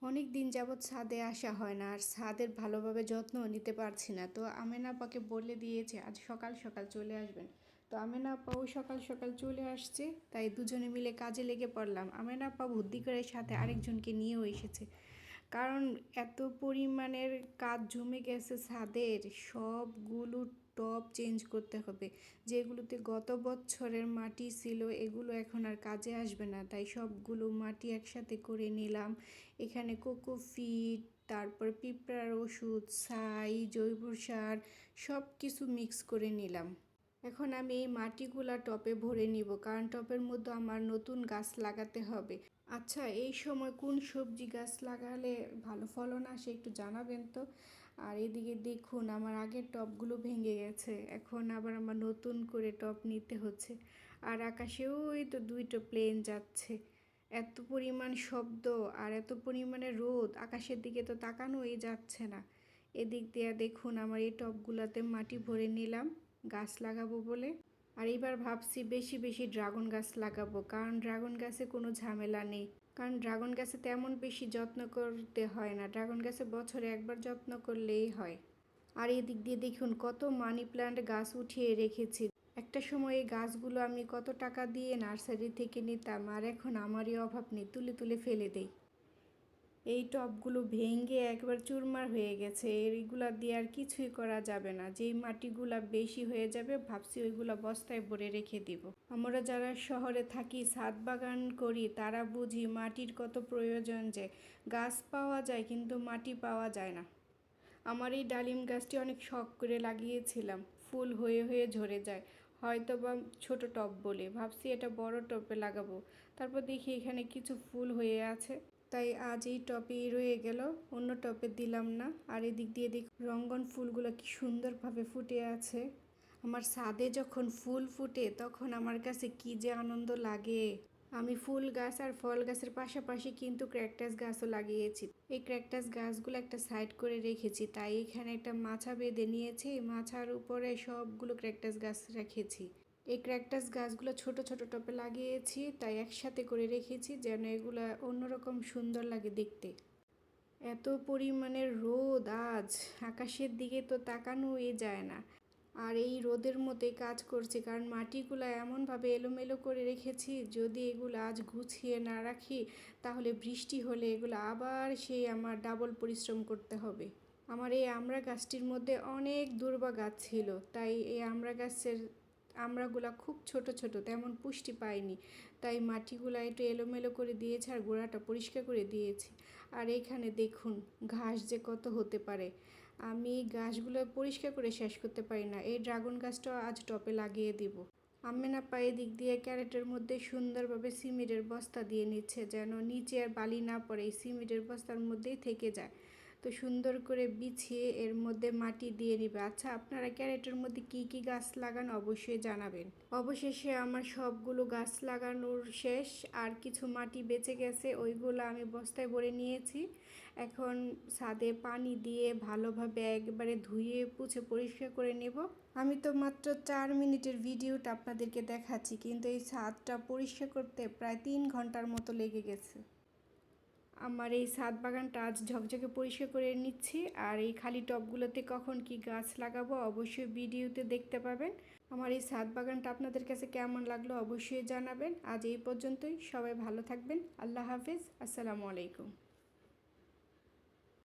অনেক দিন যাবৎ ছাদে আসা হয় না আর ছাদের ভালোভাবে যত্ন নিতে পারছি না। তো আমেনা আপাকে বলে দিয়েছে আজ সকাল সকাল চলে আসবেন। তো আমেনা আপাও সকাল সকাল চলে আসছে, তাই দুজনে মিলে কাজে লেগে পড়লাম। আমেনা আপা বুদ্ধি করে সাথে আরেকজনকে নিয়েও এসেছে, কারণ এত পরিমাণের কাজ জমে গেছে ছাদের। সবগুলো টব চেঞ্জ করতে হবে। যেগুলোতে গত বছরের মাটি ছিল এগুলো এখন আর কাজে আসবে না, তাই সবগুলো মাটি একসাথে করে নিলাম। এখানে কোকোপিট, তারপর পিঁপড়ার ওষুধ, ছাই, জৈব সার সব কিছু মিক্স করে নিলাম। এখন আমি এই মাটিগুলা টবে ভরে নিব, কারণ টবের মধ্যে আমার নতুন গাছ লাগাতে হবে। আচ্ছা, এই সময় কোন সবজি গাছ লাগালে ভালো ফলন আসে একটু জানাবেন তো। আর এদিকে দেখুন আমার আগের টবগুলো ভেঙে গেছে, এখন আবার আমার নতুন করে টব নিতে হচ্ছে। আর আকাশেও ওই তো দুইটো প্লেন যাচ্ছে। এত পরিমাণ শব্দ আর এত পরিমাণে রোদ, আকাশের দিকে তো তাকানোই যাচ্ছে না। এদিক দিয়ে দেখুন আমার এই টবগুলোতে মাটি ভরে নিলাম গাছ লাগাবো বলে। আর এবার ভাবছি বেশি বেশি ড্রাগন গাছ লাগাবো, কারণ ড্রাগন গাছে কোনো ঝামেলা নেই। কারণ ড্রাগন গাছে তেমন বেশি যত্ন করতে হয় না, ড্রাগন গাছে বছরে একবার যত্ন করলেই হয়। আর এদিক দিয়ে দেখুন কত মানি প্ল্যান্ট গাছ উঠিয়ে রেখেছি। একটা সময় এই গাছগুলো আমি কত টাকা দিয়ে নার্সারি থেকে নিতাম, আর এখন আমারই অভাব নেই, তুলে তুলে ফেলে দেই। এই টবগুলো ভেঙে একবার চুরমার হয়ে গেছে, এইগুলা দিয়ে আর কিছুই করা যাবে না। যেই মাটিগুলা বেশি হয়ে যাবে ভাবছি ওইগুলা বস্তায় ভরে রেখে দিব। আমরা যারা শহরে থাকি, ছাদ বাগান করি, তারা বুঝি মাটির কত প্রয়োজন। যে গাছ পাওয়া যায় কিন্তু মাটি পাওয়া যায় না। আমার এই ডালিম গাছটি অনেক শখ করে লাগিয়েছিলাম, ফুল হয়ে হয়ে ঝরে যায়। হয়তো বা ছোটো টব বলে ভাবছি এটা বড় টবে লাগাবো, তারপর দেখি এখানে কিছু ফুল হয়ে আছে, তাই আজ এই টবেই রয়ে গেল, অন্য টবে দিলাম না। আর এদিক দিয়ে রঙ্গন ফুলগুলো কি সুন্দরভাবে ফুটে আছে। আমার ছাদে যখন ফুল ফুটে তখন আমার কাছে কি যে আনন্দ লাগে। আমি ফুল গাছ আর ফল গাছের পাশাপাশি কিন্তু ক্র্যাকটাস গাছও লাগিয়েছি। এই ক্র্যাকটাস গাছগুলো একটা সাইড করে রেখেছি, তাই এখানে একটা মাচা বেঁধে নিয়েছি, মাচার উপরে সবগুলো ক্র্যাকটাস গাছ রেখেছি। এই ক্র্যাকটাস গাছগুলো ছোট ছোট টবে লাগিয়েছি, তাই একসাথে করে রেখেছি যেন এগুলা অন্যরকম সুন্দর লাগে দেখতে। এত পরিমাণের রোদ আজ, আকাশের দিকে তো তাকানোই যায় না। আর এই রোদের মধ্যে কাজ করছি, কারণ মাটিগুলো এমনভাবে এলোমেলো করে রেখেছি, যদি এগুলো আজ গুছিয়ে না রাখি তাহলে বৃষ্টি হলে এগুলো আবার সেই আমার ডাবল পরিশ্রম করতে হবে। আমার এই আমড়া গাছটির মধ্যে অনেক দূর্বা গাছ ছিল, তাই এই আমড়া গাছের আমড়াগুলা খুব ছোট ছোট, তেমন পুষ্টি পায়নি, তাই মাটিগুলো একটু এলোমেলো করে দিয়েছে আর গোড়াটা পরিষ্কার করে দিয়েছি। আর এখানে দেখুন ঘাস যে কত হতে পারে, আমি গাছগুলো পরিষ্কার করে শেষ করতে পারি না। এই ড্রাগন গাছটাও আজ টপে লাগিয়ে দিব। আমেনা পায়ে দিক দিয়ে ক্যারেটের মধ্যে সুন্দরভাবে সিমেন্টের বস্তা দিয়ে নিচ্ছে, যেন নিচে আর বালি না পড়ে, এই সিমেন্টের বস্তার মধ্যেই থেকে যায়। তো সুন্দর করে বিছিয়ে এর মধ্যে মাটি দিয়ে নিবে। আচ্ছা, আপনারা ক্যারেটের মধ্যে কি কি গাছ লাগান অবশ্যই জানাবেন। অবশেষে আমার সবগুলো গাছ লাগানোর শেষ, আর কিছু মাটি বেঁচে গেছে, ওইগুলো আমি বস্তায় ভরে নিয়েছি। এখন ছাদে পানি দিয়ে ভালোভাবে একবারে ধুয়ে পুছে পরিষ্কার করে নেব। আমি তো মাত্র 4 মিনিটের ভিডিওটা আপনাদেরকে দেখাচ্ছি, কিন্তু এই ছাদটা পরিষ্কার করতে প্রায় 3 ঘন্টার মতো লেগে গেছে। আমার এই ছাদ বাগানটা আজ ঝকঝকে পরিষ্কার করে নিচ্ছি। আর এই খালি টবগুলোতে কখন কি গাছ লাগাবো অবশ্যই ভিডিওতে দেখতে পাবেন। আমার এই ছাদ বাগানটা আপনাদের কাছে কেমন লাগলো অবশ্যই জানাবেন। আজ এই পর্যন্তই, সবাই ভালো থাকবেন। আল্লাহ হাফেজ, আসসালামু আলাইকুম।